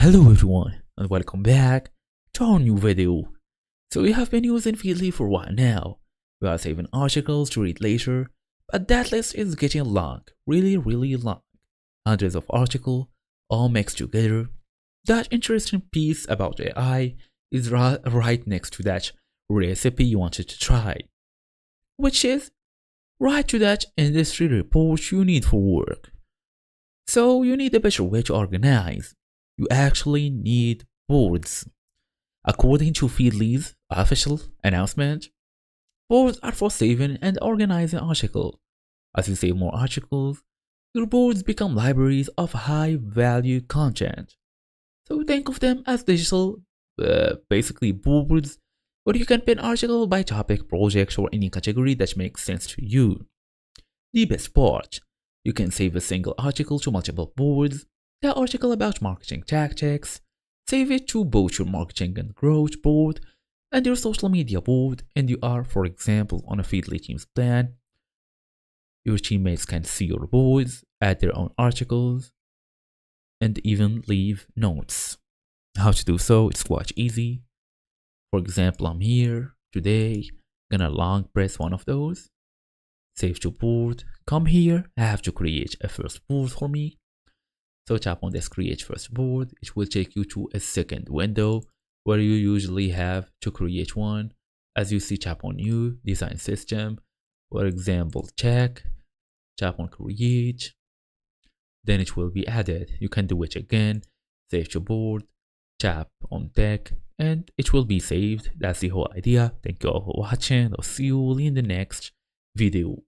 Hello everyone and welcome back to our new video. So we have been using Feedly for a while now. We are saving articles to read later, but that list is getting long, really long. Hundreds of articles all mixed together. That interesting piece about AI is right next to that recipe you wanted to try, which is right to that industry report you need for work. So you need a better way to organize. You actually need boards. According to Feedly's official announcement, boards are for saving and organizing articles. As you save more articles, your boards become libraries of high value content. So think of them as digital, basically boards, where you can pin article by topic, project, or any category that makes sense to you. The best part, you can save a single article to multiple boards. The article about marketing tactics, save it to both your marketing and growth board and your social media board, and you are, for example, on a Feedly Teams plan. Your teammates can see your boards, add their own articles, and even leave notes. How to do so? It's quite easy. For example, I'm here today, gonna long press one of those, save to board, come here, I have to create a first board for me. So tap on this create first board, it will take you to a second window where you usually have to create one. As you see, tap on new, design system, for example, check, tap on create, then it will be added. You can do it again, save to board, tap on tech, and it will be saved. That's the whole idea. Thank you all for watching. I'll see you in the next video.